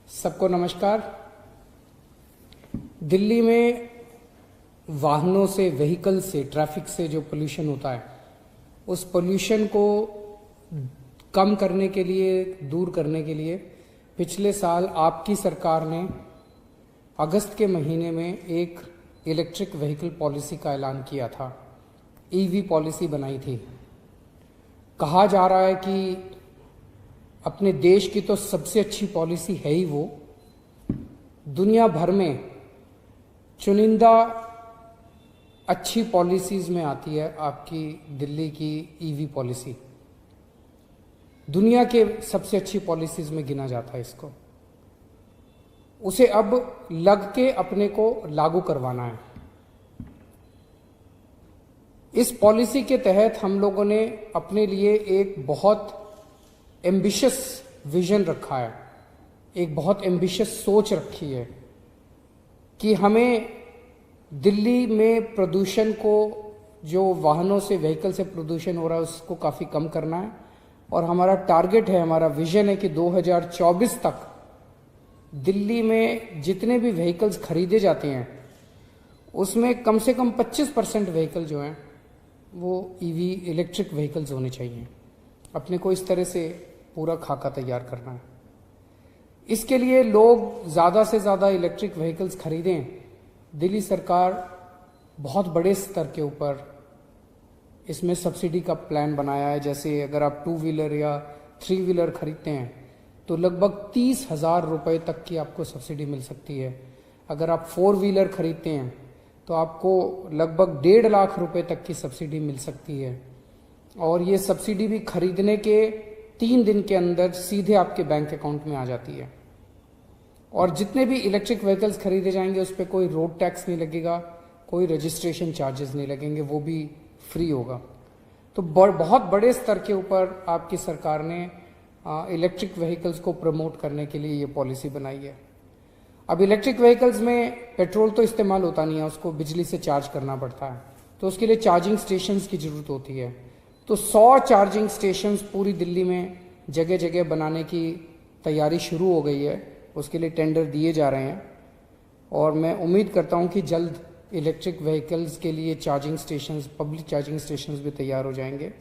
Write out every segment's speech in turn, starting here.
सबको नमस्कार। दिल्ली में वाहनों से, व्हीकल से, ट्रैफिक से जो पोल्यूशन होता है, उस पोल्यूशन को कम करने के लिए, दूर करने के लिए पिछले साल आपकी सरकार ने अगस्त के महीने में एक इलेक्ट्रिक व्हीकल पॉलिसी का ऐलान किया था। ईवी पॉलिसी बनाई थी। कहा जा रहा है कि अपने देश की तो सबसे अच्छी पॉलिसी है ही वो। दुनिया भर में चुनिंदा अच्छी पॉलिसीज में आती है आपकी दिल्ली की ईवी पॉलिसी। दुनिया के सबसे अच्छी पॉलिसीज में गिना जाता है इसको। उसे अब लग के अपने को लागू करवाना है। इस पॉलिसी के तहत हम लोगों ने अपने लिए एक बहुत एम्बिशियस विजन रखा है, एक बहुत एम्बिशियस सोच रखी है कि हमें दिल्ली में प्रदूषण को, जो वाहनों से, व्हीकल से प्रदूषण हो रहा है, उसको काफ़ी कम करना है। और हमारा टारगेट है, हमारा विजन है कि 2024 तक दिल्ली में जितने भी व्हीकल्स खरीदे जाते हैं उसमें कम से कम 25% व्हीकल जो हैं वो ईवी, इलेक्ट्रिक व्हीकल्स होने चाहिए। अपने को इस तरह से पूरा खाका तैयार करना है। इसके लिए लोग ज़्यादा से ज़्यादा इलेक्ट्रिक व्हीकल्स खरीदें। दिल्ली सरकार बहुत बड़े स्तर के ऊपर इसमें सब्सिडी का प्लान बनाया है। जैसे अगर आप 2 व्हीलर या 3 व्हीलर खरीदते हैं तो लगभग 30,000 रुपये तक की आपको सब्सिडी मिल सकती है। अगर आप 4 व्हीलर खरीदते हैं तो आपको लगभग 1.5 लाख रुपए तक की सब्सिडी मिल सकती है। और ये सब्सिडी भी खरीदने के 3 दिन के अंदर सीधे आपके बैंक अकाउंट में आ जाती है। और जितने भी इलेक्ट्रिक व्हीकल्स खरीदे जाएंगे उस पर कोई रोड टैक्स नहीं लगेगा, कोई रजिस्ट्रेशन चार्जेस नहीं लगेंगे, वो भी फ्री होगा। तो बहुत बड़े स्तर के ऊपर आपकी सरकार ने इलेक्ट्रिक व्हीकल्स को प्रमोट करने के लिए ये पॉलिसी बनाई है। अब इलेक्ट्रिक व्हीकल्स में पेट्रोल तो इस्तेमाल होता नहीं है, उसको बिजली से चार्ज करना पड़ता है, तो उसके लिए चार्जिंग स्टेशंस की ज़रूरत होती है। तो 100 चार्जिंग स्टेशंस पूरी दिल्ली में जगह जगह बनाने की तैयारी शुरू हो गई है। उसके लिए टेंडर दिए जा रहे हैं और मैं उम्मीद करता हूं कि जल्द इलेक्ट्रिक व्हीकल्स के लिए charging stations, public charging stations भी तैयार हो जाएंगे।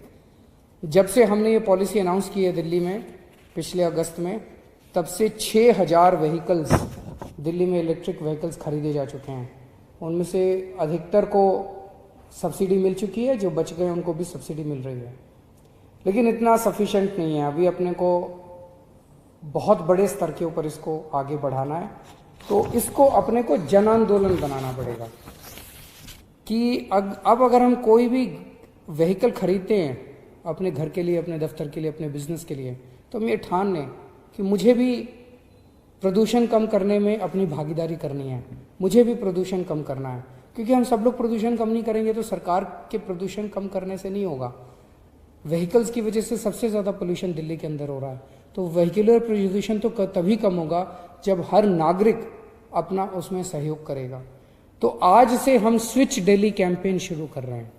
जब से हमने ये पॉलिसी अनाउंस की है दिल्ली में पिछले अगस्त में, तब से 6,000 व्हीकल्स, दिल्ली में इलेक्ट्रिक व्हीकल्स खरीदे जा चुके हैं। उनमें से अधिकतर को सब्सिडी मिल चुकी है, जो बच गए उनको भी सब्सिडी मिल रही है। लेकिन इतना सफिशेंट नहीं है। अभी अपने को बहुत बड़े स्तर के ऊपर इसको आगे बढ़ाना है। तो इसको अपने को जन आंदोलन बनाना पड़ेगा कि अब अगर हम कोई भी व्हीकल खरीदते हैं अपने घर के लिए, अपने दफ्तर के लिए, अपने बिजनेस के लिए, तो हम ये ठान लें कि मुझे भी प्रदूषण कम करने में अपनी भागीदारी करनी है, मुझे भी प्रदूषण कम करना है। क्योंकि हम सब लोग प्रदूषण कम नहीं करेंगे तो सरकार के प्रदूषण कम करने से नहीं होगा। व्हीकल्स की वजह से सबसे ज़्यादा पोल्यूशन दिल्ली के अंदर हो रहा है। तो व्हीकुलर प्रदूषण तो तभी कम होगा जब हर नागरिक अपना उसमें सहयोग करेगा। तो आज से हम स्विच दिल्ली कैंपेन शुरू कर रहे हैं।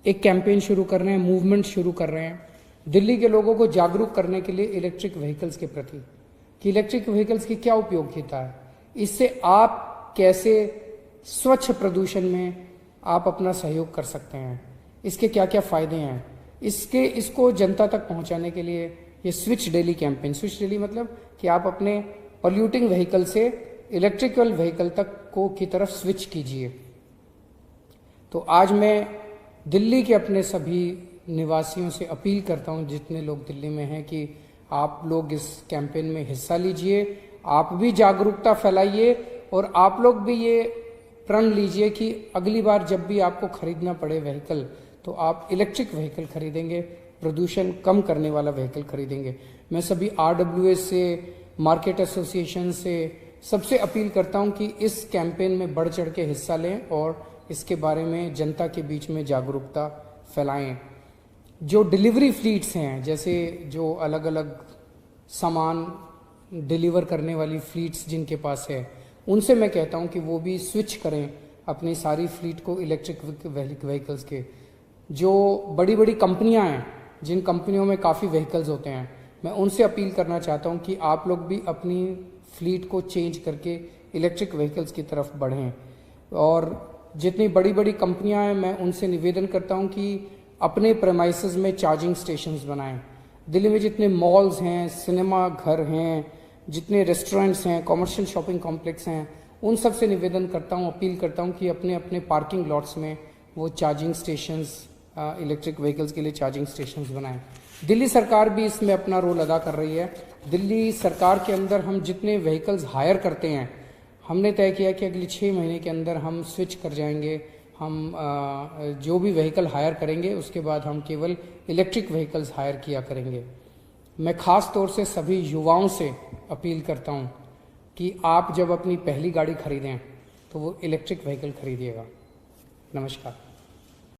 एक कैंपेन शुरू कर रहे हैं, मूवमेंट शुरू कर रहे हैं दिल्ली के लोगों को जागरूक करने के लिए इलेक्ट्रिक व्हीकल्स के प्रति, कि इलेक्ट्रिक व्हीकल्स की क्या उपयोगिता है, इससे आप कैसे स्वच्छ प्रदूषण में आप अपना सहयोग कर सकते हैं, इसके क्या क्या फायदे हैं, इसको जनता तक पहुंचाने के लिए ये switch Delhi campaign. Switch Delhi मतलब कि आप अपने पॉल्यूटिंग व्हीकल से इलेक्ट्रिकल व्हीकल तक की तरफ स्विच कीजिए। तो आज मैं दिल्ली के अपने सभी निवासियों से अपील करता हूं, जितने लोग दिल्ली में हैं, कि आप लोग इस कैंपेन में हिस्सा लीजिए, आप भी जागरूकता फैलाइए और आप लोग भी ये प्रण लीजिए कि अगली बार जब भी आपको खरीदना पड़े व्हीकल तो आप इलेक्ट्रिक व्हीकल खरीदेंगे, प्रदूषण कम करने वाला व्हीकल खरीदेंगे। मैं सभी RWS से, मार्केट एसोसिएशन से सबसे अपील करता हूं कि इस कैंपेन में बढ़ चढ़ के हिस्सा लें और इसके बारे में जनता के बीच में जागरूकता फैलाएं। जो डिलीवरी फ्लीट्स हैं, जैसे जो अलग अलग सामान डिलीवर करने वाली फ्लीट्स जिनके पास है, उनसे मैं कहता हूं कि वो भी स्विच करें अपनी सारी फ्लीट को इलेक्ट्रिक व्हीकल्स के। जो बड़ी बड़ी कंपनियां हैं, जिन कंपनियों में काफ़ी व्हीकल्स होते हैं, मैं उनसे अपील करना चाहता हूं कि आप लोग भी अपनी फ्लीट को चेंज करके इलेक्ट्रिक व्हीकल्स की तरफ बढ़ें। और जितनी बड़ी बड़ी कंपनियां हैं, मैं उनसे निवेदन करता हूं कि अपने प्रेमाइसेस में चार्जिंग स्टेशंस बनाएं। दिल्ली में जितने मॉल्स हैं, सिनेमा घर हैं, जितने रेस्टोरेंट्स हैं, कॉमर्शियल शॉपिंग कॉम्प्लेक्स हैं, उन सब से निवेदन करता हूं, अपील करता हूं कि अपने अपने पार्किंग लॉट्स में वो चार्जिंग स्टेशंस, इलेक्ट्रिक व्हीकल्स के लिए चार्जिंग स्टेशंस बनाएं। दिल्ली सरकार भी इसमें अपना रोल अदा कर रही है। दिल्ली सरकार के अंदर हम जितने व्हीकल्स हायर करते हैं, हमने तय किया कि अगले 6 महीने के अंदर हम स्विच कर जाएंगे। हम जो भी व्हीकल हायर करेंगे उसके बाद हम केवल इलेक्ट्रिक व्हीकल्स हायर किया करेंगे। मैं खास तौर से सभी युवाओं से अपील करता हूं कि आप जब अपनी पहली गाड़ी खरीदें तो वो इलेक्ट्रिक व्हीकल खरीदिएगा। नमस्कार।